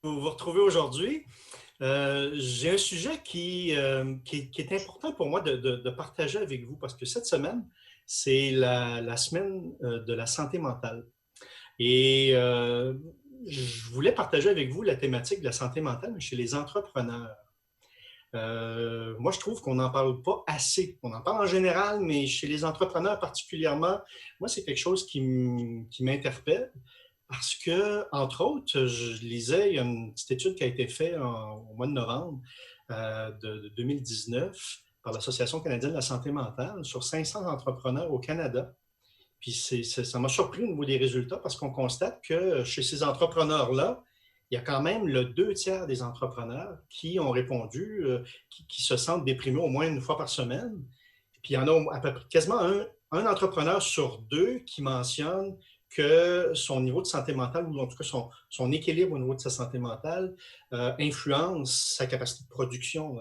Vous retrouver aujourd'hui. J'ai un sujet qui est important pour moi de partager avec vous parce que cette semaine, c'est la semaine de la santé mentale. Et je voulais partager avec vous la thématique de la santé mentale chez les entrepreneurs. Moi, je trouve qu'on n'en parle pas assez. On en parle en général, mais chez les entrepreneurs particulièrement, moi, c'est quelque chose qui m'interpelle. Parce que, entre autres, je lisais, il y a une petite étude qui a été faite au mois de novembre de 2019 par l'Association canadienne de la santé mentale sur 500 entrepreneurs au Canada. Puis ça m'a surpris au niveau des résultats parce qu'on constate que chez ces entrepreneurs-là, il y a quand même le 2 tiers des entrepreneurs qui ont répondu, qui se sentent déprimés au moins une fois par semaine. Puis il y en a à peu près quasiment un entrepreneur sur deux qui mentionne que son niveau de santé mentale, ou en tout cas son équilibre au niveau de sa santé mentale, influence sa capacité de production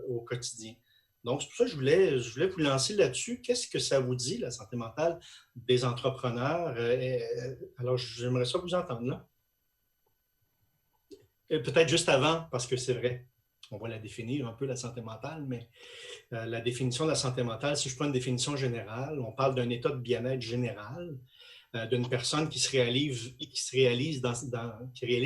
au quotidien. Donc, c'est pour ça que je voulais vous lancer là-dessus. Qu'est-ce que ça vous dit, la santé mentale des entrepreneurs? Alors, j'aimerais ça vous entendre là. Peut-être juste avant, parce que c'est vrai, on va la définir un peu, la santé mentale, mais la définition de la santé mentale, si je prends une définition générale, on parle d'un état de bien-être général d'une personne qui réalise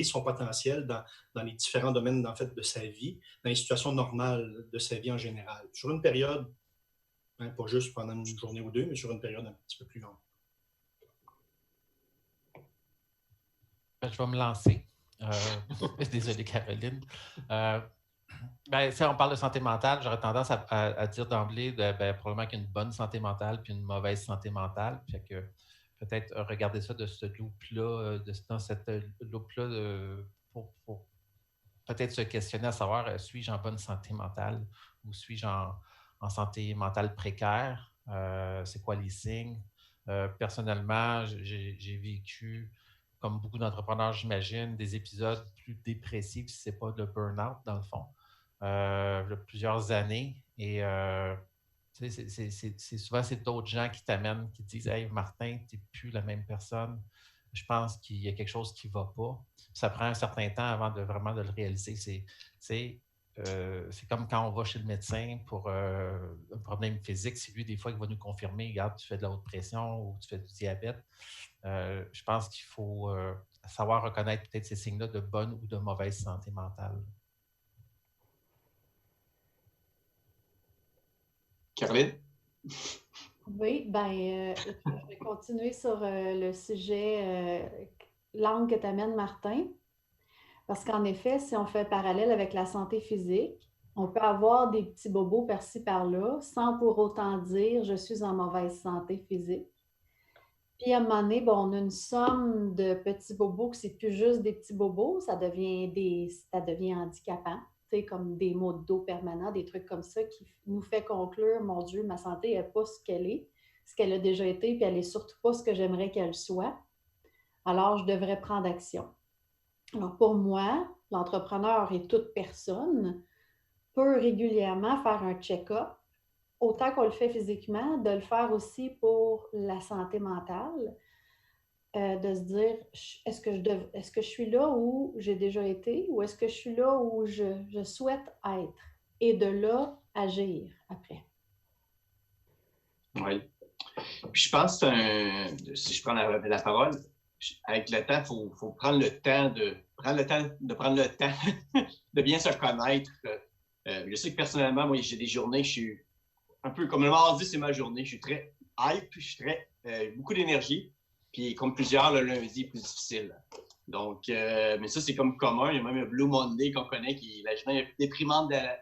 son potentiel dans les différents domaines en fait, de sa vie, dans les situations normales de sa vie en général, sur une période, hein, pas juste pendant une journée ou deux, mais sur une période un petit peu plus longue. Je vais me lancer. Désolé, Caroline. Si on parle de santé mentale, j'aurais tendance à dire d'emblée probablement qu'il y a une bonne santé mentale puis une mauvaise santé mentale. Fait que peut-être regarder ça de ce loupe-là, dans cette loupe-là, pour peut-être se questionner à savoir suis-je en bonne santé mentale ou suis-je en santé mentale précaire? C'est quoi les signes? Personnellement, j'ai vécu, comme beaucoup d'entrepreneurs, j'imagine, des épisodes plus dépressifs, si ce n'est pas le burn-out, dans le fond, il y a plusieurs années. Et souvent, c'est d'autres gens qui t'amènent, qui te disent « Hey, Martin, tu n'es plus la même personne. Je pense qu'il y a quelque chose qui ne va pas. » Ça prend un certain temps avant de vraiment de le réaliser. C'est comme quand on va chez le médecin pour un problème physique. C'est lui, des fois, qui va nous confirmer, regarde, tu fais de la haute pression ou tu fais du diabète. Je pense qu'il faut savoir reconnaître peut-être ces signes-là de bonne ou de mauvaise santé mentale. Caroline? Oui, je vais continuer sur le sujet, l'angle que tu amènes, Martin. Parce qu'en effet, si on fait un parallèle avec la santé physique, on peut avoir des petits bobos par-ci, par-là, sans pour autant dire « je suis en mauvaise santé physique ». Puis à un moment donné, on a une somme de petits bobos que c'est plus juste des petits bobos, ça devient handicapant, comme des maux de dos permanents, des trucs comme ça qui nous fait conclure « mon Dieu, ma santé n'est pas ce qu'elle a déjà été, puis elle n'est surtout pas ce que j'aimerais qu'elle soit. Alors, je devrais prendre action. » Alors, pour moi, l'entrepreneur et toute personne peut régulièrement faire un check-up, autant qu'on le fait physiquement, de le faire aussi pour la santé mentale, de se dire, est-ce que je suis là où j'ai déjà été ou est-ce que je suis là où je souhaite être? Et de là, agir après. Oui. Puis je pense que si je prends la parole, avec le temps, il faut prendre le temps de prendre le temps de bien se connaître. Je sais que personnellement, moi, j'ai des journées, je suis un peu comme le mardi, c'est ma journée. Je suis très hype, je suis très beaucoup d'énergie. Puis comme plusieurs, le lundi est plus difficile. Donc, mais ça, c'est comme commun. Il y a même un Blue Monday qu'on connaît qui est la journée la plus déprimante de l'année.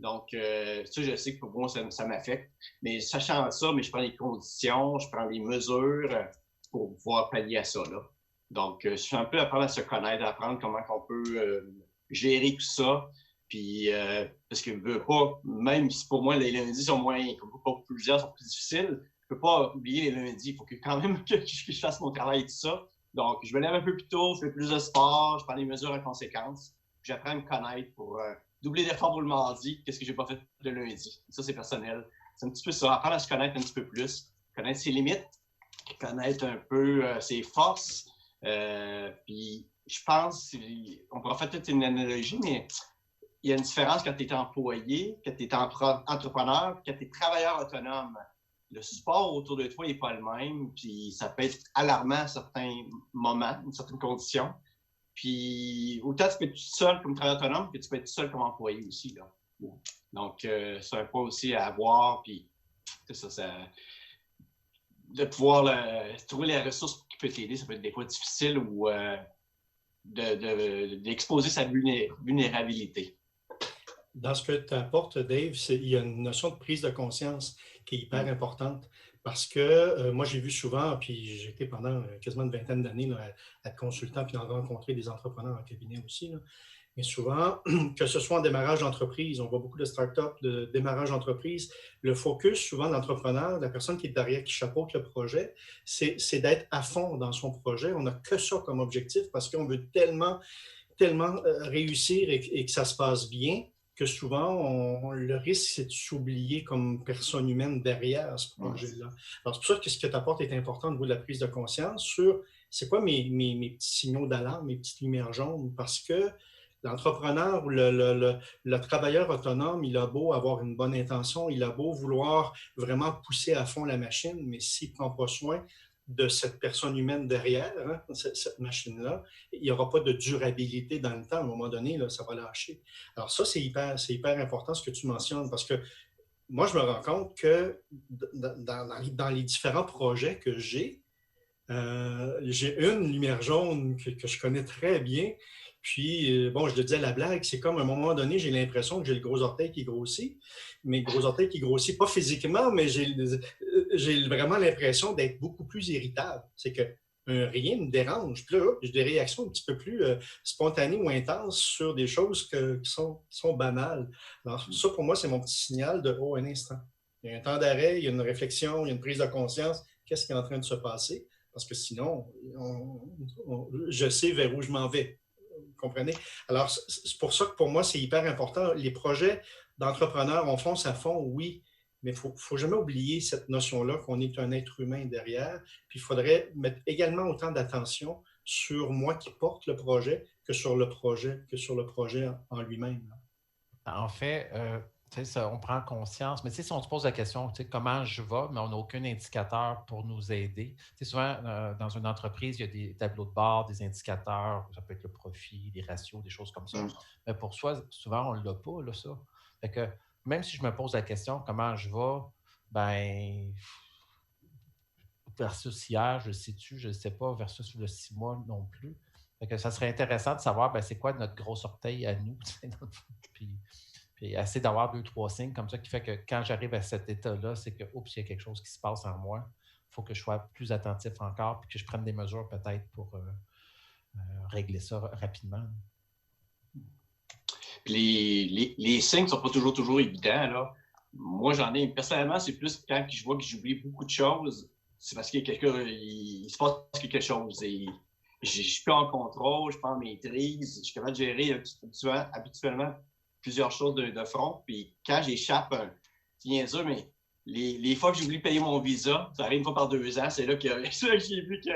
Donc, ça, je sais que pour moi, ça m'affecte. Mais sachant ça, je prends les conditions, je prends les mesures pour pouvoir pallier à ça. Là. Donc, je suis un peu apprendre à se connaître, à apprendre comment on peut gérer tout ça. Puis, parce que je veux pas, même si pour moi, les lundis sont pour plusieurs sont plus difficiles, je peux pas oublier les lundis. Il faut que quand même que je fasse mon travail et tout ça. Donc, je me lève un peu plus tôt, je fais plus de sport, je prends les mesures en conséquence. J'apprends à me connaître pour doubler d'efforts pour le mardi, qu'est-ce que j'ai pas fait le lundi. Ça, c'est personnel. C'est un petit peu ça, apprendre à se connaître un petit peu plus, connaître ses limites, connaître un peu ses forces, puis je pense, on pourra faire toute une analogie, mais il y a une différence quand tu es employé, quand tu es entrepreneur, quand tu es travailleur autonome. Le support autour de toi n'est pas le même, puis ça peut être alarmant à certains moments, dans certaines conditions. Puis autant tu peux être tout seul comme travailleur autonome que tu peux être tout seul comme employé aussi. Là. Donc, c'est un point aussi à avoir, puis c'est ça, de pouvoir trouver les ressources qui peuvent t'aider, ça peut être des fois difficile ou d'exposer sa vulnérabilité. Dans ce que tu apportes, Dave, il y a une notion de prise de conscience qui est hyper importante parce que moi, j'ai vu souvent, puis j'ai été pendant quasiment une vingtaine d'années à être consultant puis à rencontrer des entrepreneurs en cabinet aussi. Là. Mais souvent, que ce soit en démarrage d'entreprise, on voit beaucoup de startups, de démarrage d'entreprise, le focus souvent de l'entrepreneur, de la personne qui est derrière, qui chapeaute le projet, c'est d'être à fond dans son projet. On n'a que ça comme objectif parce qu'on veut tellement réussir et que ça se passe bien que souvent, le risque, c'est de s'oublier comme personne humaine derrière ce projet-là. Alors, c'est pour ça que ce que tu apportes est important au niveau de la prise de conscience sur c'est quoi mes petits signaux d'alarme, mes petites lumières jaunes, parce que l'entrepreneur ou le travailleur autonome, il a beau avoir une bonne intention, il a beau vouloir vraiment pousser à fond la machine, mais s'il ne prend pas soin de cette personne humaine derrière, hein, cette machine-là, il n'y aura pas de durabilité dans le temps. À un moment donné, là, ça va lâcher. Alors ça, c'est hyper important ce que tu mentionnes parce que moi, je me rends compte que dans les différents projets que j'ai une lumière jaune que je connais très bien. Puis, bon, je le disais à la blague, c'est comme à un moment donné, j'ai l'impression que j'ai le gros orteil qui grossit. Mais le gros orteil qui grossit, pas physiquement, mais j'ai vraiment l'impression d'être beaucoup plus irritable. C'est que rien ne me dérange. Puis là, j'ai des réactions un petit peu plus spontanées ou intenses sur des choses qui sont banales. Alors, ça, pour moi, c'est mon petit signal de « Oh, un instant ». Il y a un temps d'arrêt, il y a une réflexion, il y a une prise de conscience. Qu'est-ce qui est en train de se passer? Parce que sinon, je sais vers où je m'en vais. Vous comprenez? Alors, c'est pour ça que pour moi, c'est hyper important. Les projets d'entrepreneurs, on fonce à fond, oui, mais il ne faut jamais oublier cette notion-là qu'on est un être humain derrière. Puis il faudrait mettre également autant d'attention sur moi qui porte le projet que sur le projet en lui-même. En fait, ça, on prend conscience, mais si on se pose la question, comment je vais, mais on n'a aucun indicateur pour nous aider. Souvent, dans une entreprise, il y a des tableaux de bord, des indicateurs, ça peut être le profit, les ratios, des choses comme ça. Mais pour soi, souvent, on ne l'a pas, là, ça. Fait que même si je me pose la question, comment je vais, ben versus hier, je le sais-tu, je ne sais pas, versus le 6 mois non plus. Fait que ça serait intéressant de savoir, c'est quoi notre gros orteil à nous, puis essayer d'avoir 2-3 signes comme ça qui fait que quand j'arrive à cet état-là, c'est que, oups, il y a quelque chose qui se passe en moi. Il faut que je sois plus attentif encore puis que je prenne des mesures peut-être pour régler ça rapidement. Puis les signes ne sont pas toujours évidents. Là. Moi, j'en ai, personnellement, c'est plus quand je vois que j'oublie beaucoup de choses, c'est parce qu'il se passe quelque chose. Et je suis plus en contrôle, je suis pas en maîtrise, je suis capable de gérer habituellement plusieurs choses de front. Puis quand j'échappe, c'est niaiseux, mais les fois que j'oublie de payer mon visa, ça arrive une fois par 2 ans, c'est là que j'ai vu qu'il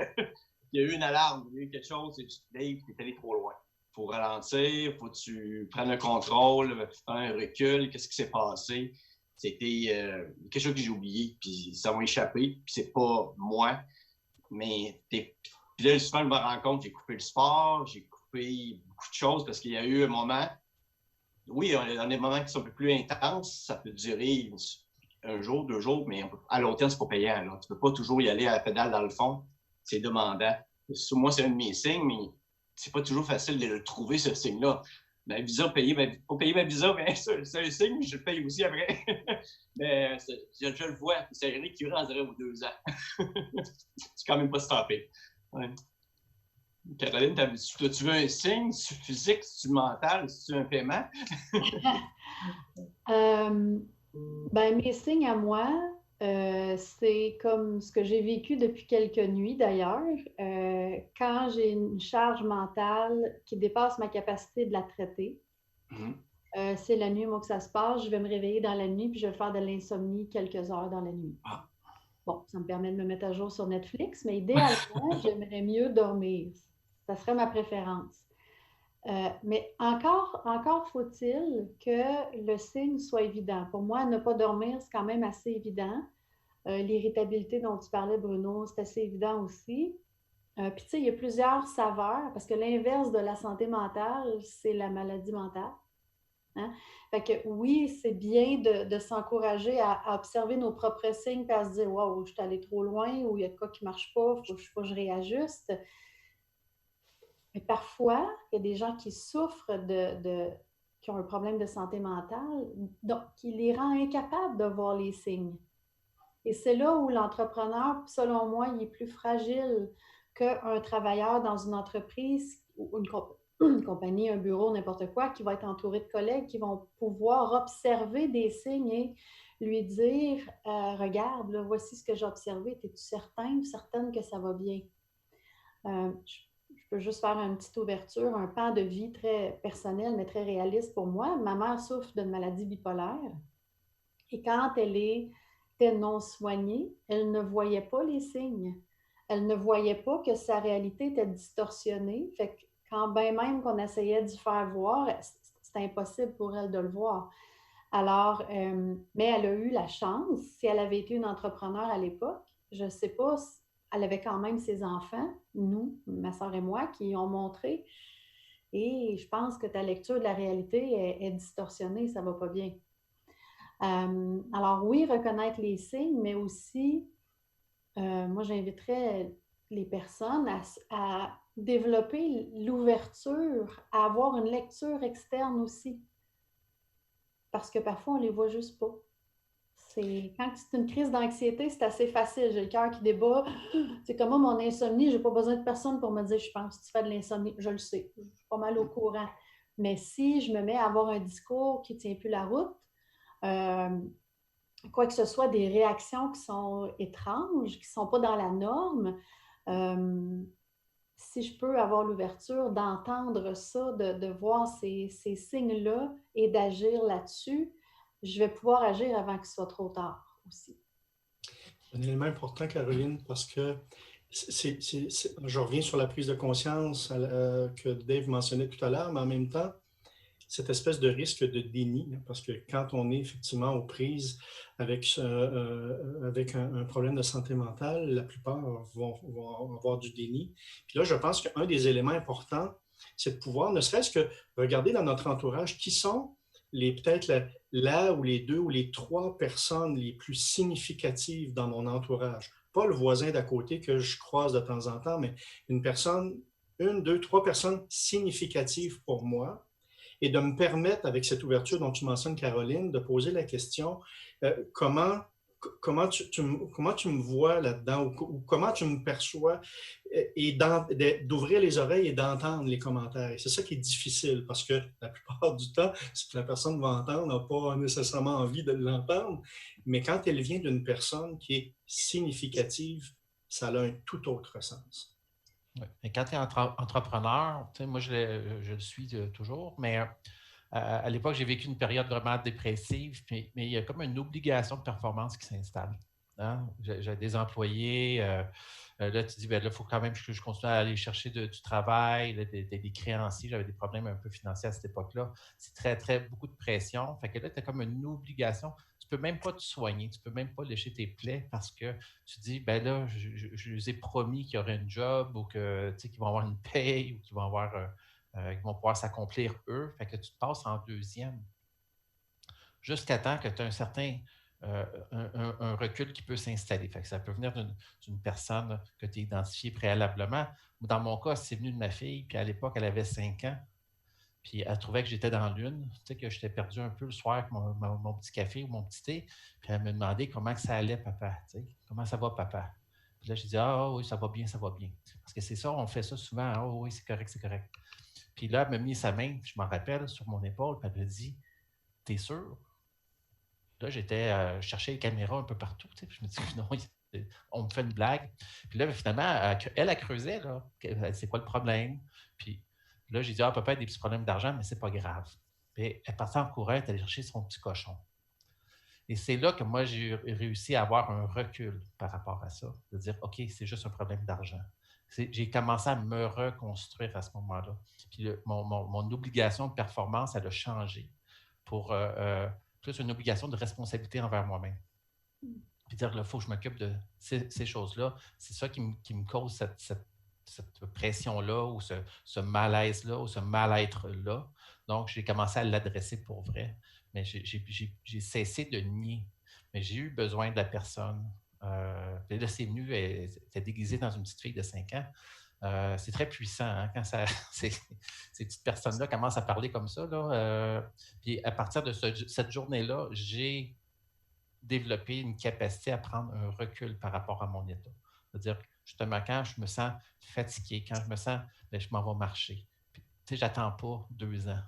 y a eu une alarme, il y a eu quelque chose, c'est juste, Dave, t'es allé trop loin. Il faut ralentir, il faut que tu prennes le contrôle, faire un recul, qu'est-ce qui s'est passé. C'était quelque chose que j'ai oublié, puis ça m'a échappé, puis c'est pas moi. Mais puis là, souvent, je me rends compte, j'ai coupé le sport, j'ai coupé beaucoup de choses parce qu'il y a eu un moment. Oui, dans des moments qui sont un peu plus intenses, ça peut durer 1 jour, 2 jours, mais à long terme, c'est pas payant. Là. Tu ne peux pas toujours y aller à la pédale dans le fond. C'est demandant. Moi, c'est un de mes signes, mais c'est pas toujours facile de le trouver, ce signe-là. Ma visa, pour payer ma visa, ben, c'est un signe, je le paye aussi après. Mais je le vois, c'est récurrent en 0 ou 2 ans. C'est quand même pas stoppé. Ouais. Caroline, tu veux un signe? C'est physique, c'est mental, c'est un paiement? Mes signes à moi, c'est comme ce que j'ai vécu depuis quelques nuits d'ailleurs. Quand j'ai une charge mentale qui dépasse ma capacité de la traiter, c'est la nuit, moi, que ça se passe. Je vais me réveiller dans la nuit puis je vais faire de l'insomnie quelques heures dans la nuit. Bon, ça me permet de me mettre à jour sur Netflix, mais idéalement, j'aimerais mieux dormir. Ça serait ma préférence. Mais encore faut-il que le signe soit évident. Pour moi, ne pas dormir, c'est quand même assez évident. L'irritabilité dont tu parlais, Bruno, c'est assez évident aussi. Puis, tu sais, il y a plusieurs saveurs, parce que l'inverse de la santé mentale, c'est la maladie mentale. Hein? Fait que oui, c'est bien de s'encourager à observer nos propres signes et à se dire « Wow, je suis allée trop loin » ou « Il y a de quoi qui ne marche pas, faut que je réajuste ». Mais parfois, il y a des gens qui souffrent qui ont un problème de santé mentale, donc qui les rend incapables de voir les signes. Et c'est là où l'entrepreneur, selon moi, il est plus fragile qu'un travailleur dans une entreprise ou une compagnie, un bureau, n'importe quoi, qui va être entouré de collègues qui vont pouvoir observer des signes et lui dire regarde, là, voici ce que j'ai observé, es-tu certaine que ça va bien? Je peux juste faire une petite ouverture, un pan de vie très personnel, mais très réaliste pour moi. Ma mère souffre d'une maladie bipolaire et quand elle était non soignée, elle ne voyait pas les signes. Elle ne voyait pas que sa réalité était distorsionnée. Fait que quand bien même qu'on essayait d'y faire voir, c'était impossible pour elle de le voir. Alors, mais elle a eu la chance, si elle avait été une entrepreneure à l'époque, je ne sais pas, elle avait quand même ses enfants, nous, ma soeur et moi, qui ont montré. Et je pense que ta lecture de la réalité est distorsionnée, ça ne va pas bien. Alors oui, reconnaître les signes, mais aussi, moi j'inviterais les personnes à développer l'ouverture, à avoir une lecture externe aussi. Parce que parfois, on ne les voit juste pas. Quand c'est une crise d'anxiété, c'est assez facile. J'ai le cœur qui débat. C'est comme moi, mon insomnie, je n'ai pas besoin de personne pour me dire, je pense que tu fais de l'insomnie. Je le sais, je suis pas mal au courant. Mais si je me mets à avoir un discours qui ne tient plus la route, quoi que ce soit, des réactions qui sont étranges, qui ne sont pas dans la norme, si je peux avoir l'ouverture d'entendre ça, de voir ces signes-là et d'agir là-dessus, je vais pouvoir agir avant qu'il soit trop tard aussi. Un élément important, Caroline, parce que je reviens sur la prise de conscience que Dave mentionnait tout à l'heure, mais en même temps, cette espèce de risque de déni, parce que quand on est effectivement aux prises avec un problème de santé mentale, la plupart vont avoir du déni. Puis là, je pense qu'un des éléments importants, c'est de pouvoir, ne serait-ce que regarder dans notre entourage qui sont peut-être là ou les 2 ou les 3 personnes les plus significatives dans mon entourage. Pas le voisin d'à côté que je croise de temps en temps, mais une, 2, 3 personnes significatives pour moi, et de me permettre, avec cette ouverture dont tu mentionnes, Caroline, de poser la question comment tu me vois là-dedans ou comment tu me perçois et d'ouvrir les oreilles et d'entendre les commentaires. Et c'est ça qui est difficile parce que la plupart du temps, ce que la personne va entendre n'a pas nécessairement envie de l'entendre, mais quand elle vient d'une personne qui est significative, ça a un tout autre sens. Oui. Et quand tu es entrepreneur, moi je le suis toujours, mais à l'époque, j'ai vécu une période vraiment dépressive, mais il y a comme une obligation de performance qui s'installe. Hein? J'ai des employés, là tu dis, ben là, il faut quand même que je continue à aller chercher du travail, là, des créanciers, j'avais des problèmes un peu financiers à cette époque-là. C'est très, très beaucoup de pression. Fait que là, tu as comme une obligation. Tu ne peux même pas te soigner, tu ne peux même pas lécher tes plaies parce que tu dis, ben là, je les ai promis qu'il y aurait un job ou qu'ils vont avoir une paye ou qu'ils vont avoir ils vont pouvoir s'accomplir eux. Fait que tu te passes en deuxième. Jusqu'à temps que tu as un certain un recul qui peut s'installer. Fait que ça peut venir d'une personne que tu as identifiée préalablement. Dans mon cas, c'est venu de ma fille, puis à l'époque, elle avait 5 ans. Puis elle trouvait que j'étais dans l'une, que j'étais perdu un peu le soir avec mon petit café ou mon petit thé. Puis elle me demandait comment que ça allait, papa. Comment ça va, papa? Puis là, j'ai dit, ah oui, ça va bien, ça va bien. Parce que c'est ça, on fait ça souvent. Ah oui, c'est correct, c'est correct. Puis là, elle m'a mis sa main, je m'en rappelle, sur mon épaule, puis elle m'a dit, t'es sûr? Là, je cherchais les caméras un peu partout, puis je me dis, non, on me fait une blague. Puis là, finalement, elle a creusé, là, c'est quoi le problème? Puis là, j'ai dit, ah, papa a des petits problèmes d'argent, mais c'est pas grave. Puis elle est partie en courant, elle est allée chercher son petit cochon. Et c'est là que moi, j'ai réussi à avoir un recul par rapport à ça, de dire, OK, c'est juste un problème d'argent. j'ai commencé à me reconstruire à ce moment-là. Puis mon obligation de performance, elle a changé pour plus une obligation de responsabilité envers moi-même. Puis dire, il faut que je m'occupe de ces choses-là. C'est ça qui me cause cette pression-là ou ce malaise-là ou ce mal-être-là. Donc, j'ai commencé à l'adresser pour vrai. Mais j'ai cessé de nier. Mais j'ai eu besoin de la personne. Puis là, c'est venu, elle était déguisée dans une petite fille de 5 ans. C'est très puissant hein, quand ces petites personnes-là commencent à parler comme ça. Là, puis à partir de cette journée-là, j'ai développer une capacité à prendre un recul par rapport à mon état. C'est-à-dire, justement, quand je me sens fatigué, quand je me sens, bien, je m'en vais marcher. Puis, tu sais, j'attends pas 2 ans.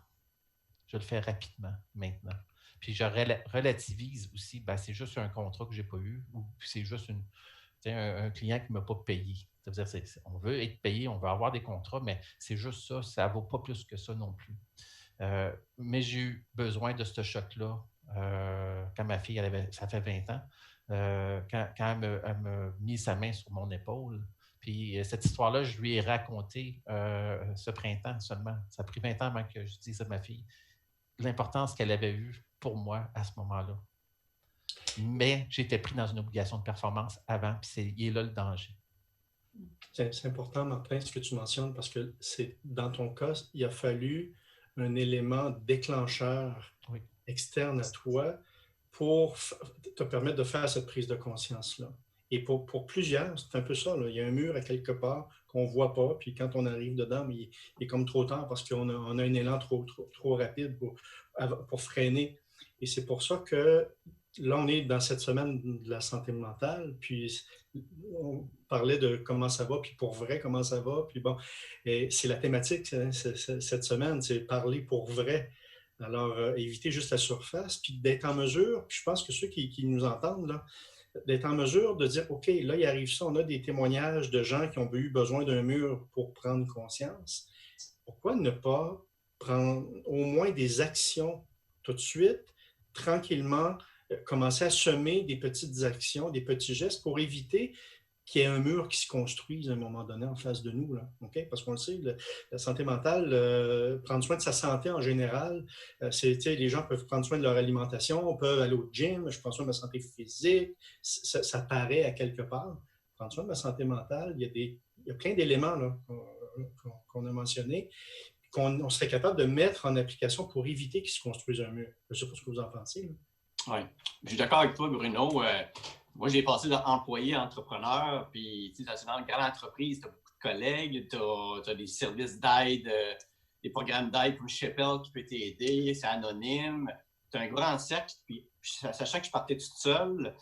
Je le fais rapidement, maintenant. Puis, je relativise aussi, ben, c'est juste un contrat que je n'ai pas eu ou c'est juste un client qui ne m'a pas payé. C'est-à-dire, on veut être payé, on veut avoir des contrats, mais c'est juste ça, ça ne vaut pas plus que ça non plus. Mais j'ai eu besoin de ce choc-là quand ma fille, ça fait 20 ans, quand elle m'a mis sa main sur mon épaule. Puis cette histoire-là, je lui ai raconté ce printemps seulement. Ça a pris 20 ans avant que je dise à ma fille l'importance qu'elle avait eue pour moi à ce moment-là. Mais j'étais pris dans une obligation de performance avant, puis il est là le danger. C'est important, Martin, ce que tu mentionnes, parce que dans ton cas, il a fallu un élément déclencheur externe à toi pour te permettre de faire cette prise de conscience-là. Et pour plusieurs, c'est un peu ça. Là. Il y a un mur à quelque part qu'on ne voit pas, puis quand on arrive dedans, il est comme trop tard parce qu'on a un élan trop rapide pour freiner. Et c'est pour ça que là, on est dans cette semaine de la santé mentale, puis on parlait de comment ça va, puis pour vrai, comment ça va. Puis bon, et c'est la thématique hein, cette semaine, c'est parler pour vrai. Alors, éviter juste la surface, puis d'être en mesure, puis je pense que ceux qui nous entendent, là, d'être en mesure de dire, OK, là, il arrive ça, on a des témoignages de gens qui ont eu besoin d'un mur pour prendre conscience. Pourquoi ne pas prendre au moins des actions tout de suite, tranquillement, commencer à semer des petites actions, des petits gestes pour éviter qu'il y ait un mur qui se construise à un moment donné en face de nous. Là. Okay? Parce qu'on le sait, la santé mentale, prendre soin de sa santé en général, les gens peuvent prendre soin de leur alimentation, peuvent aller au gym, je prends soin de ma santé physique, ça paraît à quelque part. Prendre soin de ma santé mentale, il y a plein d'éléments là, qu'on a mentionnés, qu'on serait capable de mettre en application pour éviter qu'il se construise un mur. Je ne sais pas ce que vous en pensez. Oui, je suis d'accord avec toi, Bruno. Moi, j'ai passé d'employé à entrepreneur, puis tu sais, dans une grande entreprise, tu as beaucoup de collègues, tu as des services d'aide, des programmes d'aide comme Chappelle qui peut t'aider, c'est anonyme. Tu as un grand cercle, puis sachant que je partais toute seule,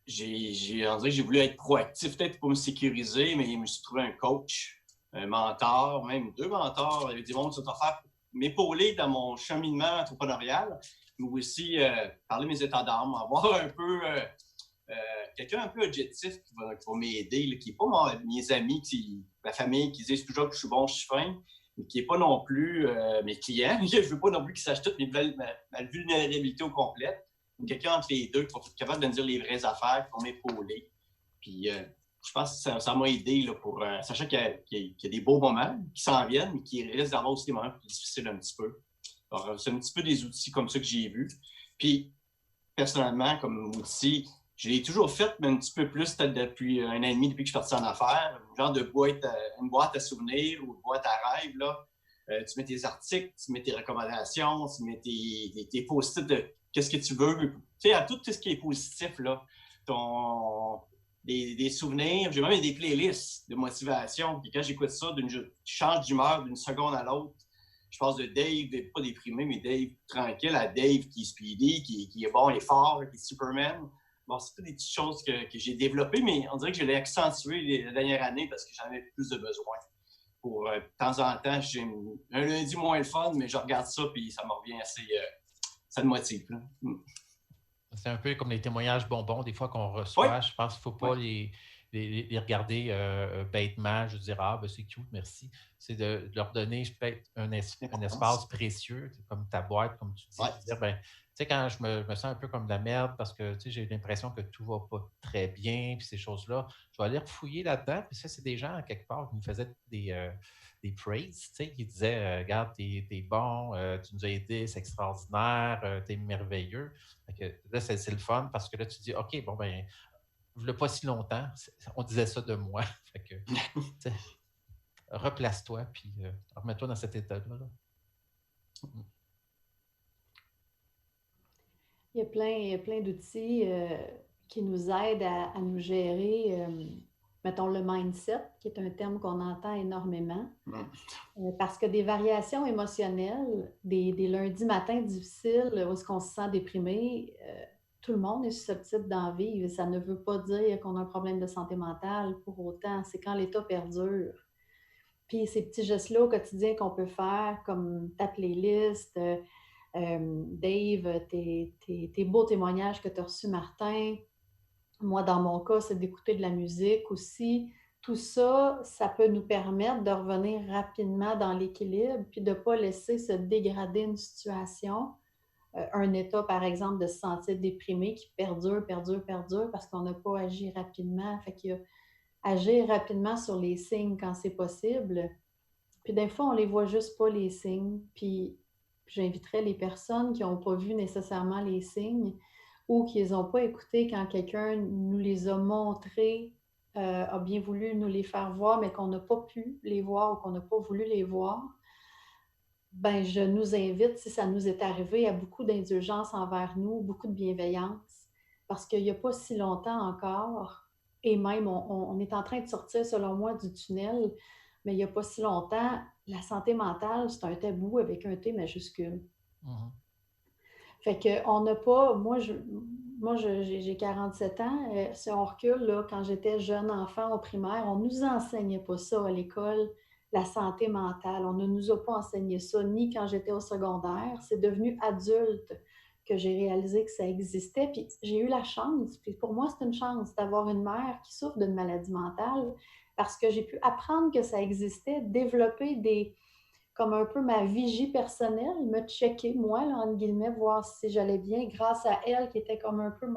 j'ai voulu être proactif, peut-être pour me sécuriser, mais je me suis trouvé un coach, un mentor, même 2 mentors. Il y avait du monde qui sont offerts pour m'épauler dans mon cheminement entrepreneurial, mais aussi parler mes états d'âme, avoir un peu quelqu'un un peu objectif qui va m'aider, qui n'est pas mes amis, ma famille qui disent toujours que je suis bon, je suis fin, mais qui n'est pas non plus mes clients. Je ne veux pas non plus qu'ils sachent toute ma vulnérabilité au complet. Quelqu'un entre les deux qui va être capable de me dire les vraies affaires, qui va m'épauler. Puis je pense que ça m'a aidé là, pour sachant qu'il y a des beaux moments qui s'en viennent, mais qui risquent d'avoir aussi des moments plus difficiles un petit peu. Alors, c'est un petit peu des outils comme ça que j'ai vus. Puis, personnellement, comme outil, je l'ai toujours fait, mais un petit peu plus peut-être depuis 1 an et demi, depuis que je suis parti en affaires. Genre de une boîte à souvenirs ou une boîte à rêves. Là. Tu mets tes articles, tu mets tes recommandations, tu mets tes post-it de qu'est-ce que tu veux. Tu sais, à tout ce qui est positif, là. Des souvenirs. J'ai même des playlists de motivation. Puis quand j'écoute ça, je change d'humeur d'une seconde à l'autre. Je passe de Dave, pas déprimé, mais Dave tranquille, à Dave qui est speedy, qui est bon et fort, qui est Superman. Bon, c'est pas des petites choses que j'ai développées, mais on dirait que je l'ai accentué la dernière année parce que j'en avais plus de besoin. Pour de temps en temps, j'ai un lundi moins le fun, mais je regarde ça puis ça me revient assez. Ça me motive. Là. C'est un peu comme les témoignages bonbons, des fois qu'on reçoit. Oui. Je pense qu'il ne faut pas les regarder bêtement, je veux dire, ben, c'est cute, merci. C'est de leur donner peut-être un espace précieux, comme ta boîte, comme tu dis, de dire, ben, sais, quand je me sens un peu comme de la merde parce que j'ai l'impression que tout va pas très bien, puis ces choses-là, je vais aller fouiller là-dedans. Puis ça, c'est des gens, quelque part, qui me faisaient des praises, qui disaient regarde, t'es bon, tu nous as aidés, c'est extraordinaire, t'es merveilleux. Fait que là, c'est le fun parce que là, tu dis OK, bon, ben, il n'y a pas si longtemps, on disait ça de moi. Fait que, replace-toi, puis remets-toi dans cet état-là. Là. Il y a plein d'outils qui nous aident à nous gérer, mettons le mindset, qui est un terme qu'on entend énormément. Parce que des variations émotionnelles, des lundis matins difficiles où est-ce qu'on se sent déprimé, tout le monde est susceptible d'en vivre. Ça ne veut pas dire qu'on a un problème de santé mentale pour autant. C'est quand l'état perdure. Puis ces petits gestes-là au quotidien qu'on peut faire, comme ta playlist, Dave, tes beaux témoignages que tu as reçus, Martin. Moi, dans mon cas, c'est d'écouter de la musique aussi. Tout ça, ça peut nous permettre de revenir rapidement dans l'équilibre puis de ne pas laisser se dégrader une situation. Un état, par exemple, de se sentir déprimé qui perdure parce qu'on n'a pas agi rapidement. Fait qu'il y a agir rapidement sur les signes quand c'est possible. Puis des fois, on les voit juste pas, les signes. Puis j'inviterais les personnes qui n'ont pas vu nécessairement les signes ou qui les ont pas écoutés quand quelqu'un nous les a montrés, a bien voulu nous les faire voir, mais qu'on n'a pas pu les voir ou qu'on n'a pas voulu les voir. Ben, je nous invite, si ça nous est arrivé, à beaucoup d'indulgence envers nous, beaucoup de bienveillance, parce qu'il n'y a pas si longtemps encore, et même on est en train de sortir, selon moi, du tunnel, mais il n'y a pas si longtemps, la santé mentale, c'est un tabou avec un T majuscule. Fait qu'on n'a pas, moi j'ai 47 ans, si on recule, là, quand j'étais jeune enfant au primaire, on ne nous enseignait pas ça à l'école, la santé mentale. On ne nous a pas enseigné ça, ni quand j'étais au secondaire. C'est devenu adulte que j'ai réalisé que ça existait. Puis j'ai eu la chance, puis pour moi, c'est une chance d'avoir une mère qui souffre d'une maladie mentale parce que j'ai pu apprendre que ça existait, développer comme un peu ma vigie personnelle, me checker, moi, là, entre guillemets, voir si j'allais bien, grâce à elle, qui était comme un peu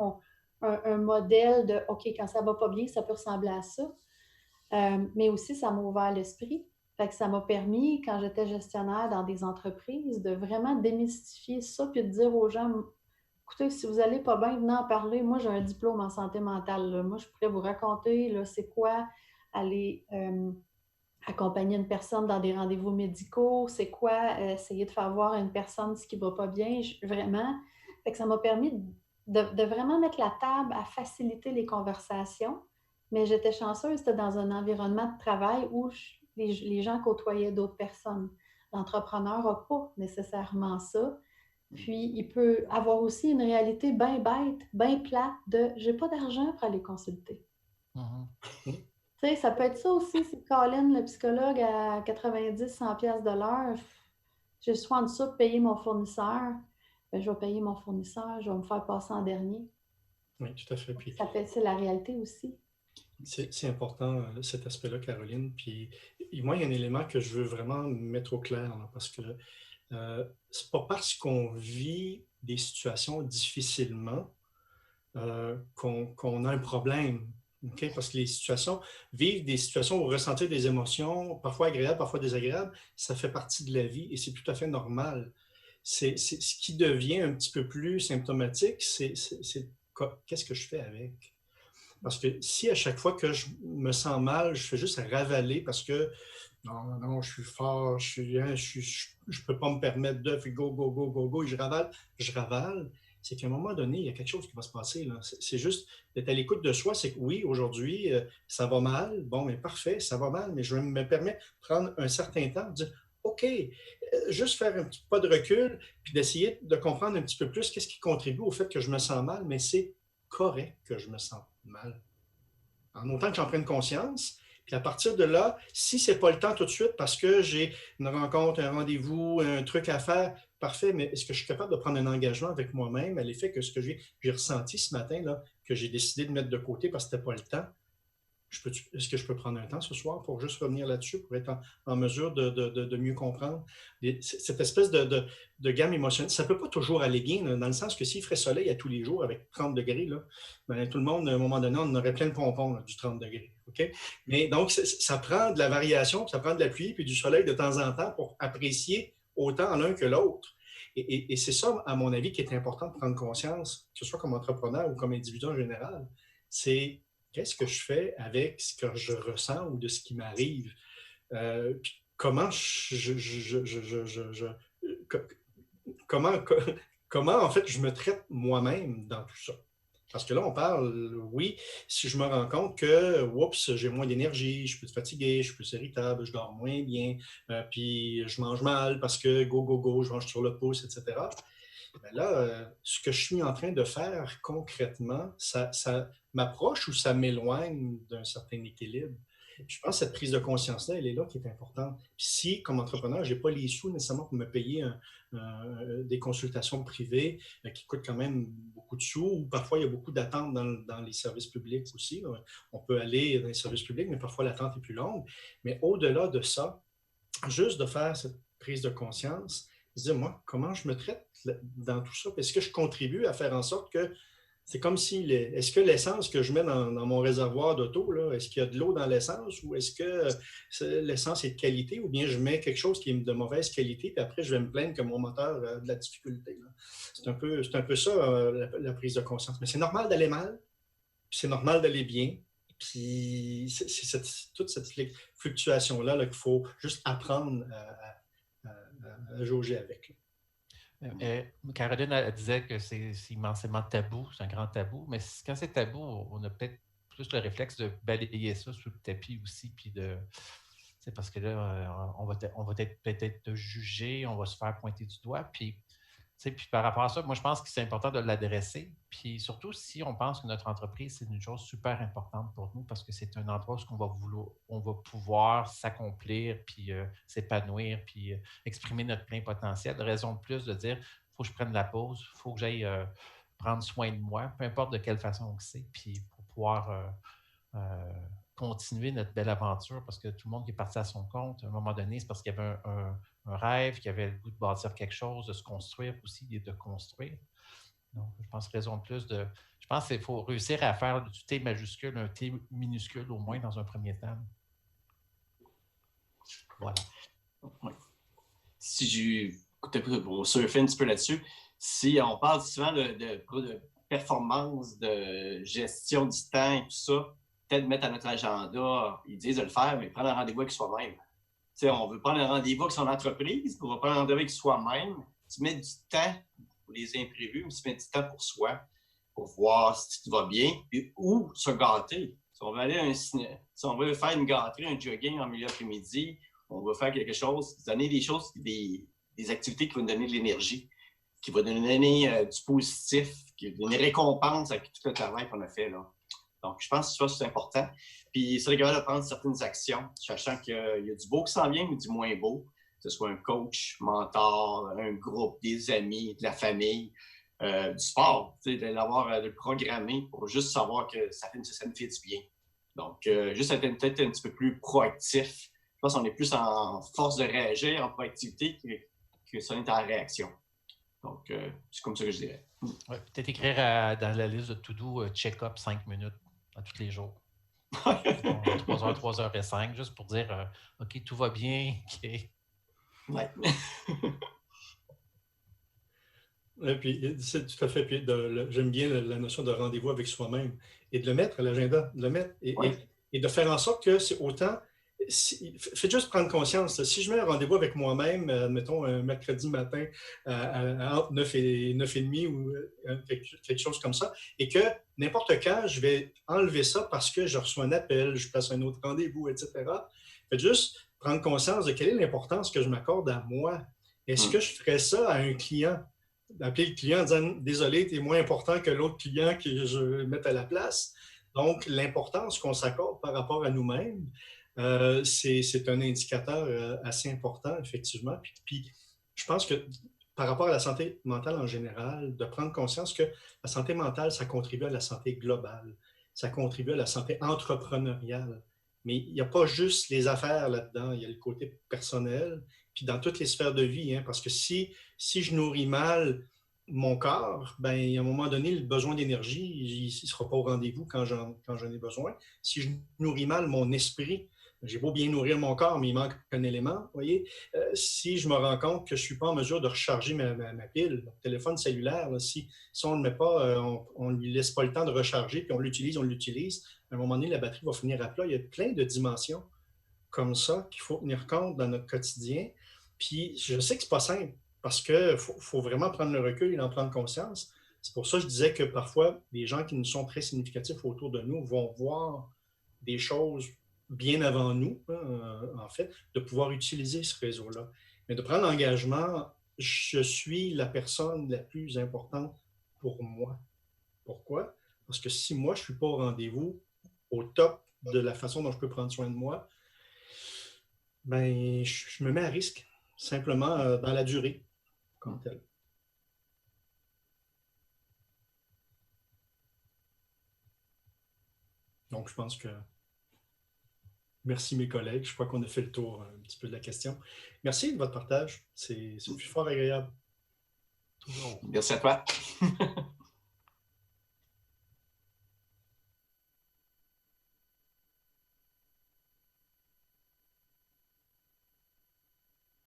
un modèle de « OK, quand ça va pas bien, ça peut ressembler à ça ». Mais aussi, ça m'a ouvert l'esprit. Fait que ça m'a permis, quand j'étais gestionnaire dans des entreprises, de vraiment démystifier ça puis de dire aux gens « Écoutez, si vous allez pas bien, venez en parler. Moi, j'ai un diplôme en santé mentale. Là. Moi, je pourrais vous raconter là, c'est quoi aller accompagner une personne dans des rendez-vous médicaux, c'est quoi essayer de faire voir à une personne ce qui va pas bien. Vraiment. Fait que ça m'a permis de vraiment mettre la table à faciliter les conversations. Mais j'étais chanceuse, c'était dans un environnement de travail où les gens côtoyaient d'autres personnes. L'entrepreneur n'a pas nécessairement ça. Puis, il peut avoir aussi une réalité bien bête, bien plate de « j'ai pas d'argent pour aller consulter ». Tu sais, ça peut être ça aussi, si Colin, le psychologue, à 90-100 pièces de l'heure, j'ai soit en dessous de payer mon fournisseur, bien, je vais payer mon fournisseur, je vais me faire passer en dernier. Oui, tout à fait. Puis, c'est la réalité aussi. C'est important, cet aspect-là, Caroline. Puis moi, il y a un élément que je veux vraiment mettre au clair, là, parce que c'est pas parce qu'on vit des situations difficilement qu'on a un problème. Okay? Parce que vivre des situations ou ressentir des émotions, parfois agréables, parfois désagréables, ça fait partie de la vie et c'est tout à fait normal. Ce qui devient un petit peu plus symptomatique, c'est qu'est-ce que je fais avec? Parce que si à chaque fois que je me sens mal, je fais juste ravaler parce que non, je suis fort, je ne peux pas me permettre de faire go, et je ravale, c'est qu'à un moment donné, il y a quelque chose qui va se passer. Là. C'est juste d'être à l'écoute de soi, c'est que oui, aujourd'hui, ça va mal, bon, mais parfait, ça va mal, mais je me permets de prendre un certain temps, de dire, OK, juste faire un petit pas de recul, puis d'essayer de comprendre un petit peu plus qu'est-ce qui contribue au fait que je me sens mal, mais c'est correct que je me sens mal. En autant que j'en prenne conscience, puis à partir de là, si ce n'est pas le temps tout de suite parce que j'ai une rencontre, un rendez-vous, un truc à faire, parfait, mais est-ce que je suis capable de prendre un engagement avec moi-même à l'effet que ce que j'ai ressenti ce matin, là, que j'ai décidé de mettre de côté parce que ce n'était pas le temps, est-ce que je peux prendre un temps ce soir pour juste revenir là-dessus, pour être en mesure de mieux comprendre cette espèce de gamme émotionnelle? Ça ne peut pas toujours aller bien, là, dans le sens que s'il ferait soleil à tous les jours avec 30 degrés, là, ben, tout le monde, à un moment donné, on aurait plein de pompons là, du 30 degrés. Okay? Mais donc, ça prend de la variation, ça prend de la pluie puis du soleil de temps en temps pour apprécier autant l'un que l'autre. Et c'est ça, à mon avis, qui est important de prendre conscience, que ce soit comme entrepreneur ou comme individu en général, c'est qu'est-ce que je fais avec ce que je ressens ou de ce qui m'arrive? Puis comment comment en fait je me traite moi-même dans tout ça? Parce que là, on parle, oui, si je me rends compte que, oups, j'ai moins d'énergie, je suis plus fatigué, je suis plus irritable, je dors moins bien, puis je mange mal parce que go, je mange sur le pouce, etc. Ben là, ce que je suis en train de faire concrètement, ça m'approche ou ça m'éloigne d'un certain équilibre? Je pense que cette prise de conscience-là, elle est là qui est importante. Puis si, comme entrepreneur, je n'ai pas les sous nécessairement pour me payer des consultations privées qui coûtent quand même beaucoup de sous, ou parfois il y a beaucoup d'attentes dans les services publics aussi. On peut aller dans les services publics, mais parfois l'attente est plus longue. Mais au-delà de ça, juste de faire cette prise de conscience, se dire, moi, comment je me traite dans tout ça? Est-ce que je contribue à faire en sorte que c'est comme si, est-ce que l'essence que je mets dans mon réservoir d'auto, là, est-ce qu'il y a de l'eau dans l'essence ou est-ce que l'essence est de qualité ou bien je mets quelque chose qui est de mauvaise qualité puis après je vais me plaindre que mon moteur a de la difficulté. Là. C'est un peu ça, la prise de conscience. Mais c'est normal d'aller mal, puis c'est normal d'aller bien. Puis c'est toute cette fluctuation-là là, qu'il faut juste apprendre à jauger avec. Là. Caroline elle disait que c'est immensément tabou, c'est un grand tabou, mais quand c'est tabou, on a peut-être plus le réflexe de balayer ça sous le tapis aussi, puis c'est parce que là, on va peut-être jugé, on va se faire pointer du doigt, puis par rapport à ça, moi je pense que c'est important de l'adresser, puis surtout si on pense que notre entreprise, c'est une chose super importante pour nous parce que c'est un endroit où on va pouvoir s'accomplir, puis s'épanouir, puis exprimer notre plein potentiel. Raison de plus de dire, il faut que je prenne la pause, il faut que j'aille prendre soin de moi, peu importe de quelle façon que c'est, puis pour pouvoir continuer notre belle aventure parce que tout le monde qui est parti à son compte, à un moment donné, c'est parce qu'il y avait un rêve, qu'il avait le goût de bâtir quelque chose, de se construire aussi et de construire. Donc, je pense raison de plus je pense qu'il faut réussir à faire du T majuscule, un T minuscule au moins dans un premier temps. Voilà. Si on surfer un petit peu là-dessus, si on parle souvent de performance, de gestion du temps et tout ça, peut-être mettre à notre agenda, ils disent de le faire, mais prendre un rendez-vous avec soi-même. T'sais, on veut prendre un rendez-vous avec son entreprise, on va prendre un rendez-vous avec soi-même. Tu mets du temps pour les imprévus, mais tu mets du temps pour soi, pour voir si tout va bien, puis où se gâter. Si on veut faire une gâterie, un jogging en milieu après-midi, on veut faire quelque chose, donner des choses, des activités qui vont nous donner de l'énergie, qui vont nous donner du positif, qui vont donner une récompense avec tout le travail qu'on a fait là. Donc, je pense que ça, c'est important. Puis, c'est capable de prendre certaines actions, sachant qu'il y a du beau qui s'en vient, mais du moins beau, que ce soit un coach, mentor, un groupe, des amis, de la famille, du sport, de le programmer pour juste savoir que ça me fait du bien. Donc, juste être peut-être un petit peu plus proactif. Je pense qu'on est plus en force de réagir, en proactivité, que ça est en réaction. Donc, c'est comme ça que je dirais. Ouais, peut-être écrire dans la liste de to-do check-up 5 minutes à tous les jours. 3h, 3h05, juste pour dire OK, tout va bien. OK. Ouais. Et puis, c'est tout à fait. Puis j'aime bien la notion de rendez-vous avec soi-même et de le mettre à l'agenda, de le mettre et de faire en sorte que c'est autant. Faites juste prendre conscience. Si je mets un rendez-vous avec moi-même, admettons un mercredi matin entre 9 et 9h30 ou quelque chose comme ça, et que n'importe quand, je vais enlever ça parce que je reçois un appel, je passe un autre rendez-vous, etc. Faites juste prendre conscience de quelle est l'importance que je m'accorde à moi. Est-ce que je ferais ça à un client? D'appeler le client en disant « Désolé, tu es moins important que l'autre client que je vais mettre à la place. » Donc, l'importance qu'on s'accorde par rapport à nous-mêmes, c'est un indicateur assez important, effectivement. Puis, je pense que par rapport à la santé mentale en général, de prendre conscience que la santé mentale, ça contribue à la santé globale. ça contribue à la santé entrepreneuriale. Mais il n'y a pas juste les affaires là-dedans, il y a le côté personnel, puis dans toutes les sphères de vie, hein, parce que si je nourris mal mon corps, ben, à un moment donné, le besoin d'énergie, il ne sera pas au rendez-vous quand j'en ai besoin. Si je nourris mal mon esprit, j'ai beau bien nourrir mon corps, mais il manque un élément, vous voyez. Si je me rends compte que je ne suis pas en mesure de recharger ma pile, mon téléphone cellulaire, là, si on ne le met pas, on ne lui laisse pas le temps de recharger, puis on l'utilise, à un moment donné, la batterie va finir à plat. Il y a plein de dimensions comme ça qu'il faut tenir compte dans notre quotidien. Puis je sais que ce n'est pas simple, parce qu'il faut vraiment prendre le recul et en prendre conscience. C'est pour ça que je disais que parfois, les gens qui nous sont très significatifs autour de nous vont voir des choses bien avant nous, en fait, de pouvoir utiliser ce réseau-là. Mais de prendre l'engagement, je suis la personne la plus importante pour moi. Pourquoi? Parce que si moi, je ne suis pas au rendez-vous, au top de la façon dont je peux prendre soin de moi, ben, je me mets à risque, simplement dans la durée, comme tel. Donc, je pense que merci mes collègues. Je crois qu'on a fait le tour un petit peu de la question. Merci de votre partage. C'est fort agréable. Merci à toi.